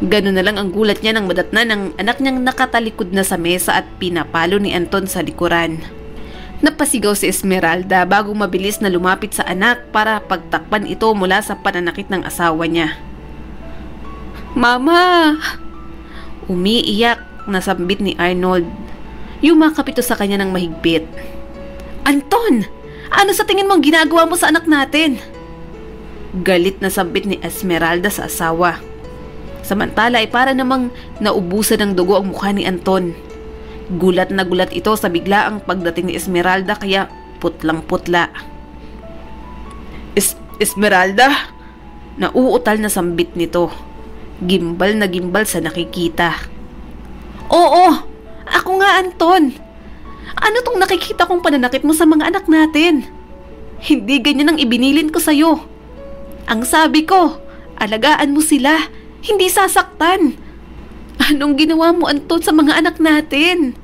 Speaker 1: Ganun na lang ang gulat niya nang madatnan ng anak niyang nakatalikod na sa mesa at pinapalo ni Anton sa likuran. Napasigaw si Esmeralda bago mabilis na lumapit sa anak para pagtakpan ito mula sa pananakit ng asawa niya. Mama! Umiiyak na sambit ni Arnold. Yumakap ito sa kanya ng mahigpit. Anton! Ano sa tingin mo ang ginagawa mo sa anak natin? Galit na sambit ni Esmeralda sa asawa. Samantala ay para namang naubusan ng dugo ang mukha ni Anton. Gulat na gulat ito sa biglaang pagdating ni Esmeralda kaya putlang-putla. Esmeralda? Nauutal na sambit nito. Gimbal na gimbal sa nakikita. Oo! Ako nga, Anton! Ano tong nakikita kong pananakit mo sa mga anak natin? Hindi ganyan ang ibinilin ko sa'yo. Ang sabi ko, alagaan mo sila, hindi sasaktan. Anong ginawa mo, Anton, sa mga anak natin?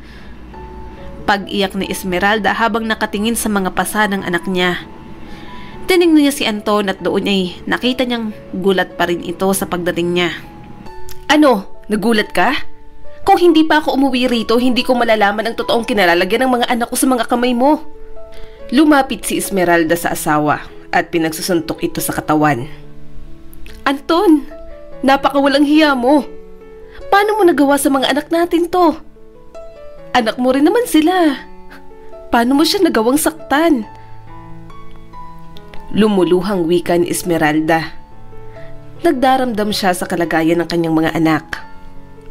Speaker 1: Pag-iyak ni Esmeralda habang nakatingin sa mga pasa ng anak niya. Tinignan niya si Anton at doon ay nakita niyang gulat pa rin ito sa pagdating niya. Ano? Nagulat ka? Kung hindi pa ako umuwi rito, hindi ko malalaman ang totoong kinalalagyan ng mga anak ko sa mga kamay mo. Lumapit si Esmeralda sa asawa at pinagsusuntok ito sa katawan. Anton, napakawalang hiya mo. Paano mo nagawa sa mga anak natin to? Anak mo rin naman sila. Paano mo siya nagawang saktan? Lumuluhang wika ni Esmeralda. Nagdaramdam siya sa kalagayan ng kanyang mga anak.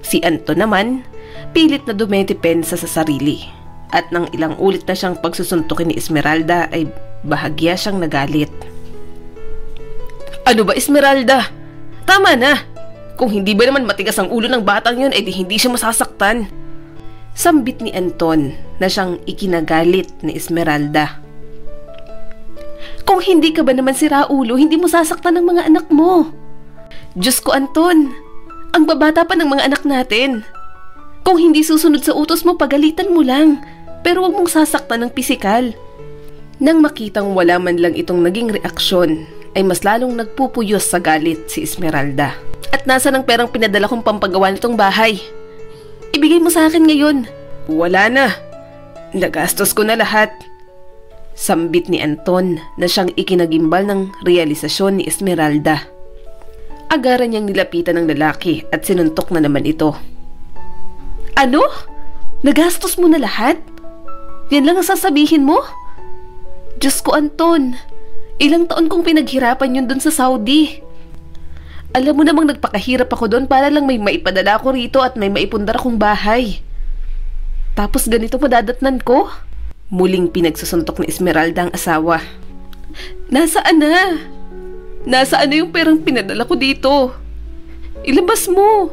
Speaker 1: Si Anton naman, pilit na dumedepensa sa sarili. At nang ilang ulit na siyang pagsusuntukin ni Esmeralda ay bahagya siyang nagalit. Ano ba, Esmeralda? Tama na! Kung hindi ba naman matigas ang ulo ng batang yun, edi hindi siya masasaktan. Sambit ni Anton na siyang ikinagalit ni Esmeralda. Kung hindi ka ba naman sira ulo, hindi mo sasaktan ng mga anak mo. Diyos ko, Anton, ang babata pa ng mga anak natin. Kung hindi susunod sa utos mo, pagalitan mo lang. Pero huwag mong sasaktan ng pisikal. Nang makitang wala man lang itong naging reaksyon, ay mas lalong nagpupuyos sa galit si Esmeralda. At nasa ng perang pinadala kong pampagawa nitong bahay? Ibigay mo sa akin ngayon. Wala na. Nagastos ko na lahat. Sambit ni Anton na siyang ikinagimbal ng realisasyon ni Esmeralda. Agaran niyang nilapitan ng lalaki at sinuntok na naman ito. Ano? Nagastos mo na lahat? Yan lang ang sasabihin mo? Diyos ko, Anton, ilang taon kong pinaghirapan yun dun sa Saudi. Alam mo namang nagpakahirap ako doon para lang may maipadala ko rito at may maipundar akong bahay. Tapos ganito madadatnan ko? Muling pinagsusuntok ni Esmeralda ang asawa. Nasaan na? Nasaan na yung perang pinadala ko dito? Ilabas mo!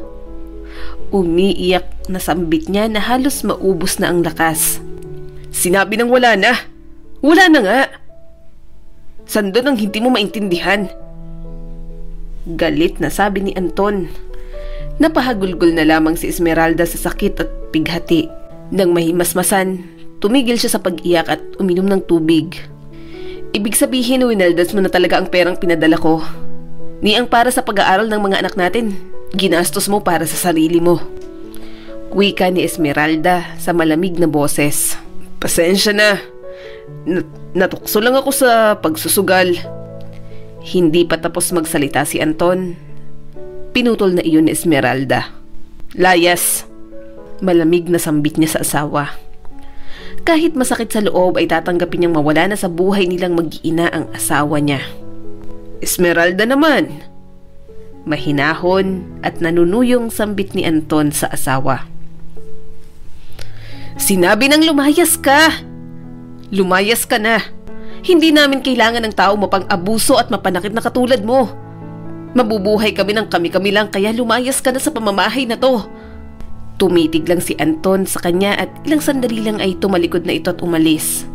Speaker 1: Umiiyak na sambit niya na halos maubos na ang lakas. Sinabi nang wala na. Wala na nga. Sandon ang hindi mo maintindihan. Galit na sabi ni Anton. Napahagulgol na lamang si Esmeralda sa sakit at pighati. Nang mahimasmasan, tumigil siya sa pag-iyak at uminom ng tubig. Ibig sabihin, winaldas mo na talaga ang perang pinadala ko. Ni ang para sa pag-aaral ng mga anak natin, ginastos mo para sa sarili mo. Wika ni Esmeralda sa malamig na boses. Pasensya na. Natukso lang ako sa pagsusugal. Hindi pa tapos magsalita si Anton. Pinutol na iyon ni Esmeralda. Layas. Malamig na sambit niya sa asawa. Kahit masakit sa loob ay tatanggapin niyang mawala na sa buhay nilang mag-iina ang asawa niya. Esmeralda naman. Mahinahon at nanunuyong sambit ni Anton sa asawa. Sinabi nang lumayas ka. Lumayas ka na. Hindi namin kailangan ng tao mapang-abuso at mapanakit na katulad mo. Mabubuhay kami ng kami-kami lang kaya lumayas ka na sa pamamahay na to. Tumitig lang si Anton sa kanya at ilang sandali lang ay tumalikod na ito at umalis.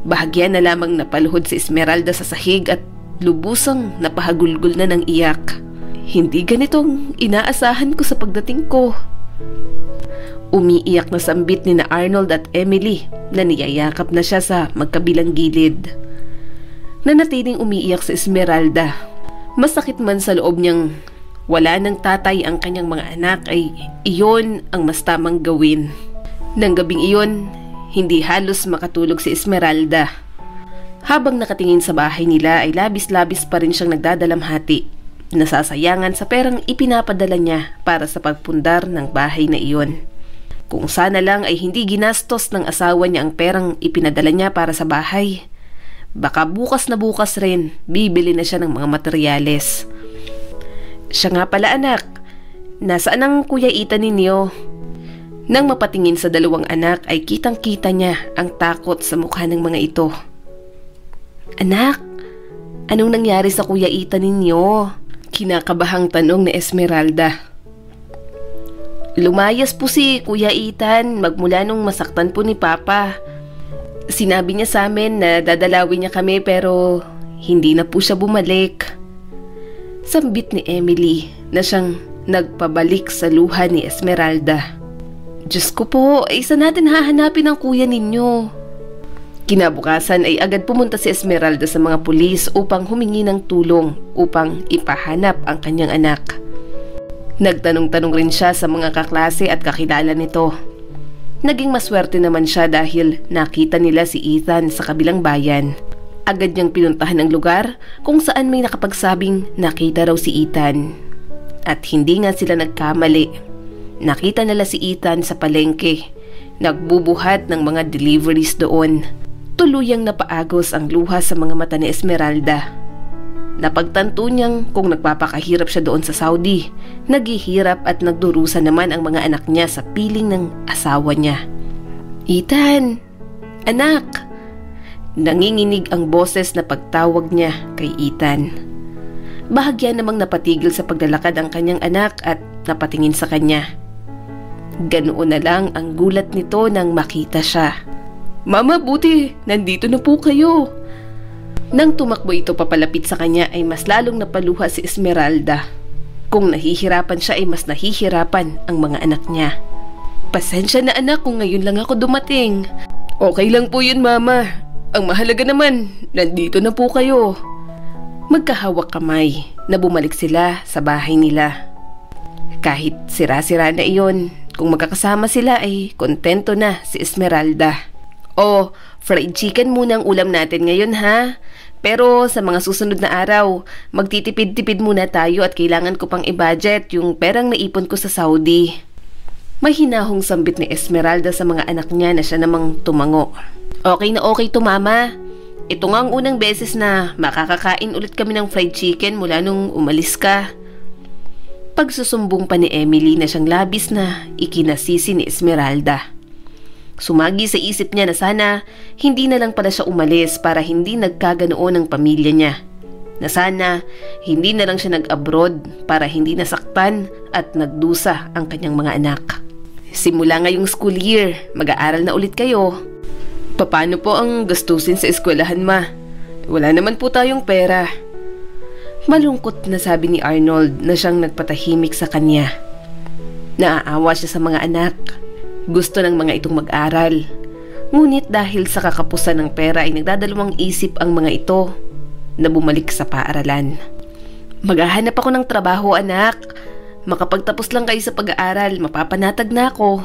Speaker 1: Bahagya na lamang napaluhod si Esmeralda sa sahig at lubusang napahagulgol na ng iyak. Hindi ganitong inaasahan ko sa pagdating ko. Umiiyak na sambit ni na Arnold at Emily na niyayakap na siya sa magkabilang gilid. Nanatiling umiiyak si Esmeralda. Masakit man sa loob niyang wala ng tatay ang kanyang mga anak ay iyon ang mas tamang gawin. Nang gabing iyon, hindi halos makatulog si Esmeralda. Habang nakatingin sa bahay nila ay labis-labis pa rin siyang nagdadalamhati. Nasasayangan sa perang ipinapadala niya para sa pagpundar ng bahay na iyon. Kung sana lang ay hindi ginastos ng asawa niya ang perang ipinadala niya para sa bahay. Baka bukas na bukas rin, bibili na siya ng mga materyales. Siya nga pala anak, nasaan ang Kuya Ethan ninyo? Nang mapatingin sa dalawang anak ay kitang-kita niya ang takot sa mukha ng mga ito. Anak, anong nangyari sa Kuya Ethan ninyo? Kinakabahang tanong ni Esmeralda. Lumayas po si Kuya Ethan magmula nung masaktan po ni Papa. Sinabi niya sa amin na dadalawin niya kami pero hindi na po siya bumalik. Sambit ni Emily na siyang nagpabalik sa luha ni Esmeralda. Diyos ko po, isa natin hahanapin ang kuya ninyo. Kinabukasan ay agad pumunta si Esmeralda sa mga pulis upang humingi ng tulong upang ipahanap ang kanyang anak. Nagtanong-tanong rin siya sa mga kaklase at kakilala nito. Naging maswerte naman siya dahil nakita nila si Ethan sa kabilang bayan. Agad niyang pinuntahan ang lugar kung saan may nakapagsabing nakita raw si Ethan. At hindi nga sila nagkamali. Nakita nila si Ethan sa palengke, nagbubuhat ng mga deliveries doon. Tuluyang napaagos ang luha sa mga mata ni Esmeralda. Napagtanto niyang kung nagpapakahirap siya doon sa Saudi, naghihirap at nagdurusa naman ang mga anak niya sa piling ng asawa niya. Ethan! Anak! Nanginginig ang boses na pagtawag niya kay Ethan. Bahagya namang napatigil sa paglalakad ang kanyang anak at napatingin sa kanya. Ganoon na lang ang gulat nito nang makita siya. Mama, buti! Nandito na po kayo! Nang tumakbo ito papalapit sa kanya ay mas lalong napaluha si Esmeralda. Kung nahihirapan siya ay mas nahihirapan ang mga anak niya. Pasensya na anak kung ngayon lang ako dumating. Okay lang po yun mama. Ang mahalaga naman, nandito na po kayo. Magkahawak kamay na bumalik sila sa bahay nila. Kahit sira-sira na iyon, kung magkakasama sila ay kontento na si Esmeralda. Oh, fried chicken muna ang ulam natin ngayon ha. Pero sa mga susunod na araw, magtitipid-tipid muna tayo at kailangan ko pang i-budget yung perang naipon ko sa Saudi. May hinahong sambit ni Esmeralda sa mga anak niya na siya namang tumango. Okay na okay to mama. Ito nga ang unang beses na makakakain ulit kami ng fried chicken mula nung umalis ka. Pagsusumbong pa ni Emily na siyang labis na ikinasisi ni Esmeralda. Sumagi sa isip niya na sana hindi na lang pala siya umalis para hindi nagkaganoon ang pamilya niya. Na sana hindi na lang siya nag-abroad para hindi nasaktan at nagdusa ang kanyang mga anak. Simula ngayong school year, mag-aaral na ulit kayo. Paano po ang gastusin sa eskwelahan ma? Wala naman po tayong pera. Malungkot na sabi ni Arnold na siyang nagpatahimik sa kanya. Naaawa siya sa mga anak. Gusto ng mga itong mag-aral. Ngunit dahil sa kakapusan ng pera ay nagdadalawang isip ang mga ito na bumalik sa paaralan. Maghahanap ako ng trabaho anak. Makapagtapos lang kayo sa pag-aaral, mapapanatag na ako.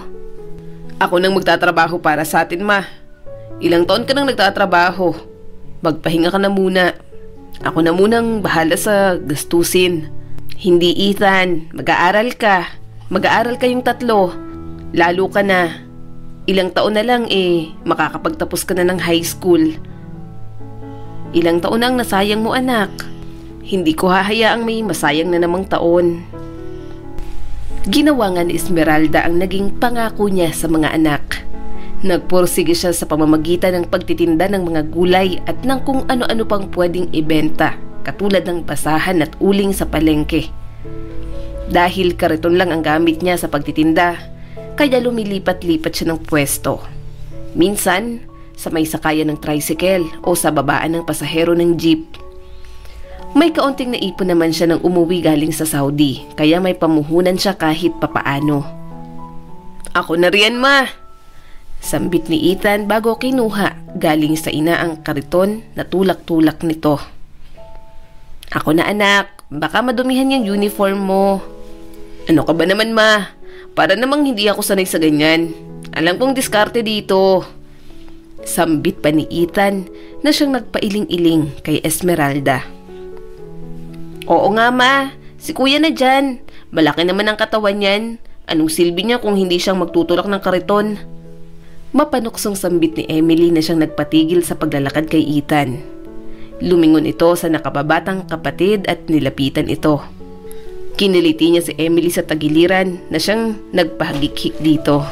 Speaker 1: Ako nang magtatrabaho para sa atin, ma. Ilang taon ka nang nagtatrabaho. Magpahinga ka na muna. Ako na munang bahala sa gastusin. Hindi, Ethan. Mag-aaral ka. Mag-aaral kayong tatlo. Lalo ka na. Ilang taon na lang makakapagtapos ka na ng high school. Ilang taon na ang nasayang mo, anak. Hindi ko hahayaang may masayang na namang taon. Ginawa nga ni Esmeralda ang naging pangako niya sa mga anak. Nagpursige siya sa pamamagitan ng pagtitinda ng mga gulay at ng kung ano-ano pang pwedeng ibenta, katulad ng basahan at uling sa palengke. Dahil kariton lang ang gamit niya sa pagtitinda, kaya lumilipat-lipat siya ng pwesto. Minsan, sa may sakayan ng tricycle o sa babaan ng pasahero ng jeep. May kaunting naipon naman siya nang umuwi galing sa Saudi, kaya may pamuhunan siya kahit papaano. Ako na riyan, ma. Sambit ni Ethan bago kinuha galing sa ina ang kariton na tulak-tulak nito. Ako na, anak, baka madumihan yung uniform mo. Ano ka ba naman, ma? Para namang hindi ako sanay sa ganyan. Alam kong diskarte dito. Sambit pa ni Ethan na siyang nagpailing-iling kay Esmeralda. Oo nga, ma. Si kuya na dyan. Malaki naman ang katawan niyan. Anong silbi niya kung hindi siyang magtutulak ng kariton? Mapanuksong sambit ni Emily na siyang nagpatigil sa paglalakad kay Ethan. Lumingon ito sa nakababatang kapatid at nilapitan ito. Kiniliti niya si Emily sa tagiliran na siyang nagpahagikhik dito.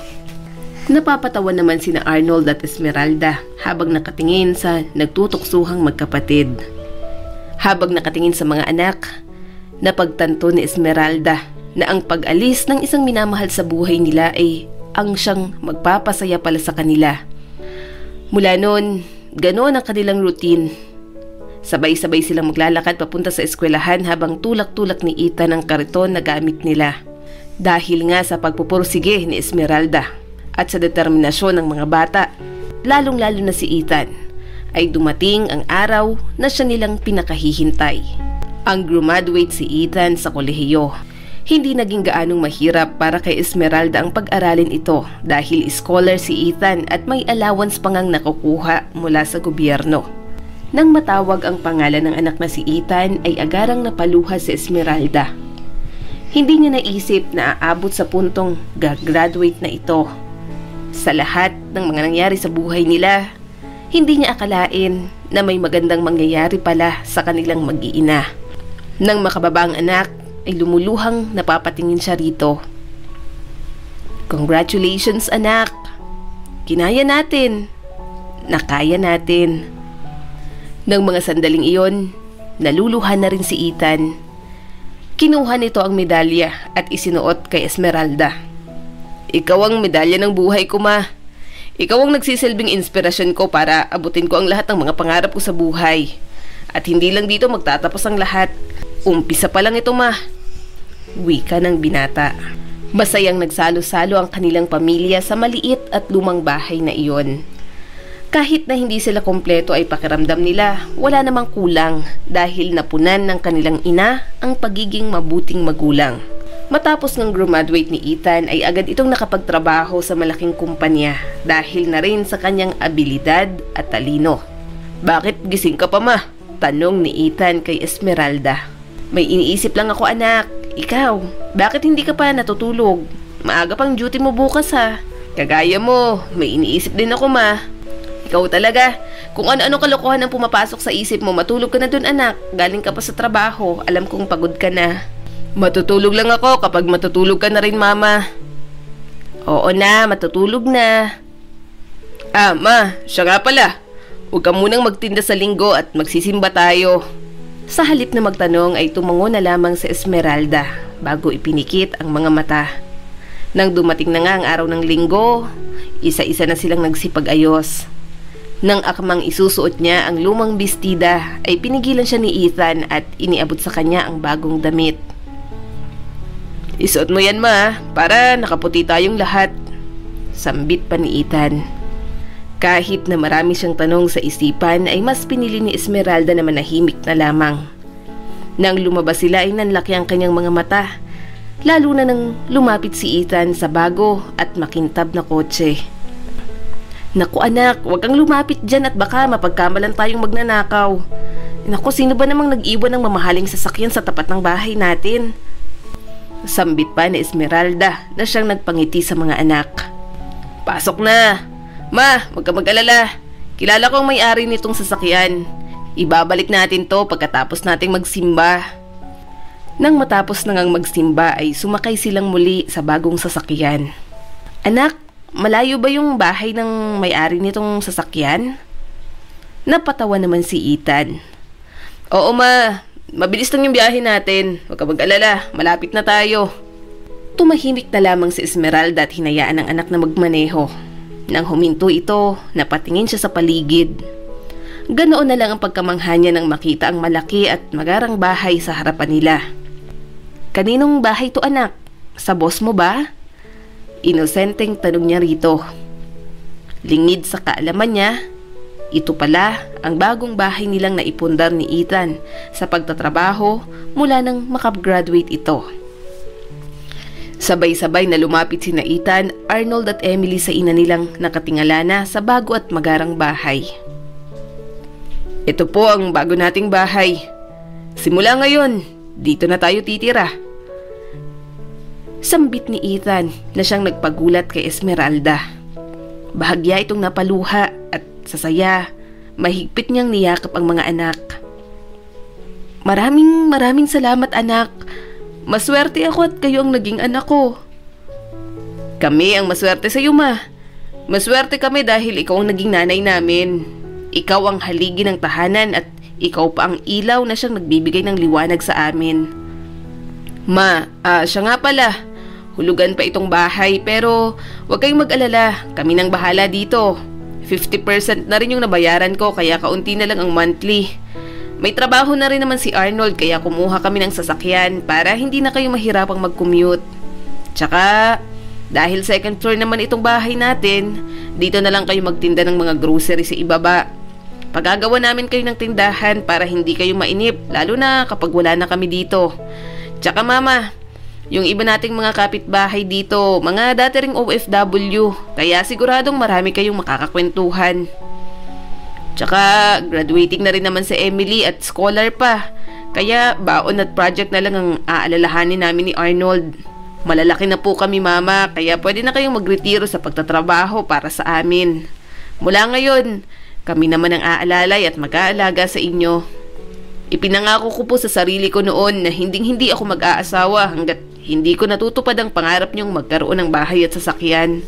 Speaker 1: Napapatawa naman sina Arnold at Esmeralda habang nakatingin sa nagtutuksuhang magkapatid. Habang nakatingin sa mga anak, napagtanto ni Esmeralda na ang pag-alis ng isang minamahal sa buhay nila ay ang siyang magpapasaya pala sa kanila. Mula noon, ganoon ang kanilang routine. Sabay-sabay silang maglalakad papunta sa eskwelahan habang tulak-tulak ni Ethan ang kariton na gamit nila. Dahil nga sa pagpupursige ni Esmeralda at sa determinasyon ng mga bata, lalong-lalo na si Ethan, ay dumating ang araw na siya nilang pinakahihintay. Ang graduate si Ethan sa kolehiyo. Hindi naging gaanong mahirap para kay Esmeralda ang pag-aralin ito dahil scholar si Ethan at may allowance pang ang nakukuha mula sa gobyerno. Nang matawag ang pangalan ng anak na si Ethan ay agarang napaluha si Esmeralda. Hindi niya naisip na aabot sa puntong gagraduate na ito. Sa lahat ng mga nangyari sa buhay nila, hindi niya akalain na may magandang mangyayari pala sa kanilang mag-iina. Nang makababa ang anak, ay lumuluhang napapatingin siya rito. Congratulations, anak! Kinaya natin! Nakaya natin! Nang mga sandaling iyon, naluluhan na rin si Ethan. Kinuha nito ang medalya at isinuot kay Esmeralda. Ikaw ang medalya ng buhay ko, ma. Ikaw ang nagsisilbing inspirasyon ko para abutin ko ang lahat ng mga pangarap ko sa buhay. At hindi lang dito magtatapos ang lahat. Umpisa pa lang ito, ma. Wika ng binata. Masayang nagsalo-salo ang kanilang pamilya sa maliit at lumang bahay na iyon. Kahit na hindi sila kompleto ay pakiramdam nila wala namang kulang dahil napunan ng kanilang ina ang pagiging mabuting magulang. Matapos ng graduate ni Ethan ay agad itong nakapagtrabaho sa malaking kumpanya dahil na rin sa kanyang abilidad at talino. Bakit gising ka pa, ma? Tanong ni Ethan kay Esmeralda. May iniisip lang ako, anak. Ikaw, bakit hindi ka pa natutulog? Maaga pang duty mo bukas, ha? Kagaya mo, may iniisip din ako, ma. Ikaw talaga, kung ano-ano kalokohan ang pumapasok sa isip mo, matulog ka na dun, anak. Galing ka pa sa trabaho, alam kong pagod ka na. Matutulog lang ako kapag matutulog ka na rin, mama. Oo na, matutulog na. Ma, siya nga pala. Huwag ka munang magtinda sa linggo at magsisimba tayo. Sa halip na magtanong ay tumango na lamang si Esmeralda bago ipinikit ang mga mata. Nang dumating na nga ang araw ng linggo, isa-isa na silang nagsipag-ayos. Nang akmang isusuot niya ang lumang bestida ay pinigilan siya ni Ethan at iniabot sa kanya ang bagong damit. Isuot mo yan, ma, para nakaputi tayong lahat. Sambit pa ni Ethan. Kahit na marami siyang tanong sa isipan ay mas pinili ni Esmeralda na manahimik na lamang. Nang lumabas sila ay nanlaki ang kanyang mga mata lalo na nang lumapit si Ethan sa bago at makintab na kotse. Naku anak, huwag kang lumapit dyan at baka mapagkamalan tayong magnanakaw. Naku, sino ba namang nag-iwan ng mamahaling sasakyan sa tapat ng bahay natin? Sambit pa ni Esmeralda na siyang nagpangiti sa mga anak. Pasok na! Ma, huwag ka mag-alala. Kilala ko ang may-ari nitong sasakyan. Ibabalik natin to pagkatapos nating magsimba. Nang matapos na ngang magsimba ay sumakay silang muli sa bagong sasakyan. Anak, malayo ba yung bahay ng may-ari nitong sasakyan? Napatawa naman si Ethan. Oo ma, mabilis lang yung biyahe natin. Huwag ka mag-alala, malapit na tayo. Tumahimik na lamang si Esmeralda at hinayaan ang anak na magmaneho. Nang huminto ito, napatingin siya sa paligid. Ganoon na lang ang pagkamangha niya nang makita ang malaki at magarang bahay sa harapan nila. Kaninong bahay to anak? Sa boss mo ba? Inosenteng tanong niya rito. Lingid sa kaalaman niya, ito pala ang bagong bahay nilang naipundar ni Ethan sa pagtatrabaho mula nang makagraduate ito. Sabay-sabay na lumapit sina Ethan, Arnold at Emily sa ina nilang nakatingala na sa bago at magarang bahay. Ito po ang bago nating bahay. Simula ngayon, dito na tayo titira. Sambit ni Ethan na siyang nagpagulat kay Esmeralda. Bahagya itong napaluha at sa saya, mahigpit niyang niyakap ang mga anak. Maraming salamat anak. Maswerte ako at kayo ang naging anak ko. Kami ang maswerte sa iyo ma. Maswerte kami dahil ikaw ang naging nanay namin. Ikaw ang haligi ng tahanan at ikaw pa ang ilaw na siyang nagbibigay ng liwanag sa amin. Ma, siya nga pala. Hulugan pa itong bahay pero huwag kayong mag-alala. Kami nang bahala dito. 50% na rin yung nabayaran ko kaya kaunti na lang ang monthly. May trabaho na rin naman si Arnold kaya kumuha kami ng sasakyan para hindi na kayo mahirapang mag-commute. Tsaka, dahil second floor naman itong bahay natin, dito na lang kayo magtinda ng mga grocery sa ibaba. Pagagawa namin kayo ng tindahan para hindi kayo mainip, lalo na kapag wala na kami dito. Tsaka mama, yung iba nating mga kapitbahay dito, mga dati ring OFW, kaya siguradong marami kayong makakakwentuhan. Tsaka graduating na rin naman si Emily at scholar pa, kaya baon at project na lang ang aalalahanin namin ni Arnold. Malalaki na po kami mama, kaya pwede na kayong magretiro sa pagtatrabaho para sa amin. Mula ngayon, kami naman ang aalalay at mag-aalaga sa inyo. Ipinangako ko po sa sarili ko noon na hindi ako mag-aasawa hanggat hindi ko natutupad ang pangarap niyong magkaroon ng bahay at sasakyan.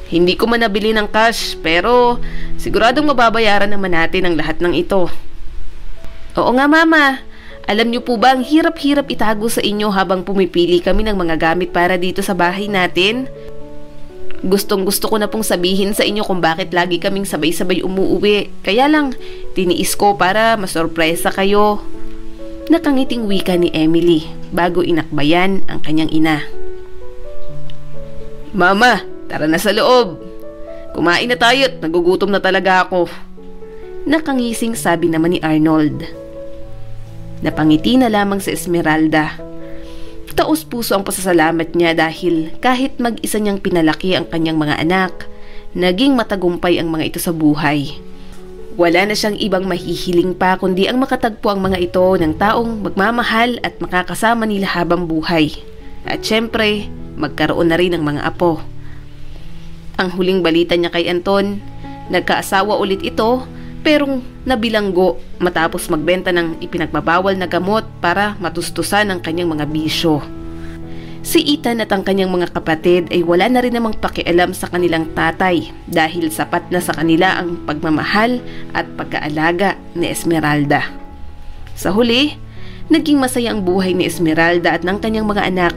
Speaker 1: Hindi ko man nabili ng cash pero siguradong mababayaran naman natin ang lahat ng ito. Oo nga mama, alam niyo po ba ang hirap-hirap itago sa inyo habang pumipili kami ng mga gamit para dito sa bahay natin? Gustong-gusto ko na pong sabihin sa inyo kung bakit lagi kaming sabay-sabay umuuwi. Kaya lang, tiniis ko para masorpresa kayo. Nakangiting wika ni Emily bago inakbayan ang kanyang ina. Mama, tara na sa loob. Kumain na tayo at nagugutom na talaga ako. Nakangising sabi naman ni Arnold. Napangiti na lamang si Esmeralda. Taos puso ang pasasalamat niya dahil kahit mag-isa niyang pinalaki ang kanyang mga anak, naging matagumpay ang mga ito sa buhay. Wala na siyang ibang mahihiling pa kundi ang makatagpo ang mga ito ng taong magmamahal at makakasama nila habang buhay. At syempre, magkaroon na rin ng mga apo. Ang huling balita niya kay Anton, nagkaasawa ulit ito pero nabilanggo matapos magbenta ng ipinagbabawal na gamot para matustusan ang kanyang mga bisyo. Si Ethan at ang kanyang mga kapatid ay wala na rin namang pakialam sa kanilang tatay dahil sapat na sa kanila ang pagmamahal at pagkaalaga ni Esmeralda. Sa huli, naging masaya ang buhay ni Esmeralda at ng kanyang mga anak.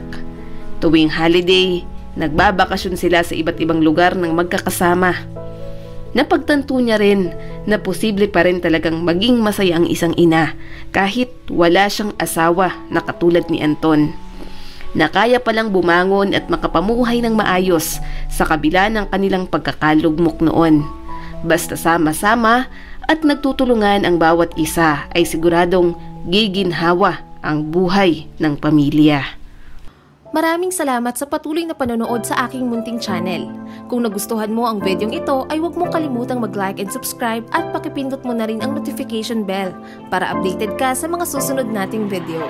Speaker 1: Tuwing holiday, nagbabakasyon sila sa iba't ibang lugar ng magkakasama. Napagtanto niya rin na posible pa rin talagang maging masaya ang isang ina kahit wala siyang asawa na katulad ni Anton. Na kaya palang bumangon at makapamuhay ng maayos sa kabila ng kanilang pagkakalugmok noon. Basta sama-sama at nagtutulungan ang bawat isa ay siguradong giginhawa ang buhay ng pamilya.
Speaker 2: Maraming salamat sa patuloy na panonood sa aking munting channel. Kung nagustuhan mo ang videong ito ay huwag mong kalimutang mag-like and subscribe at pakipindot mo na rin ang notification bell para updated ka sa mga susunod nating video.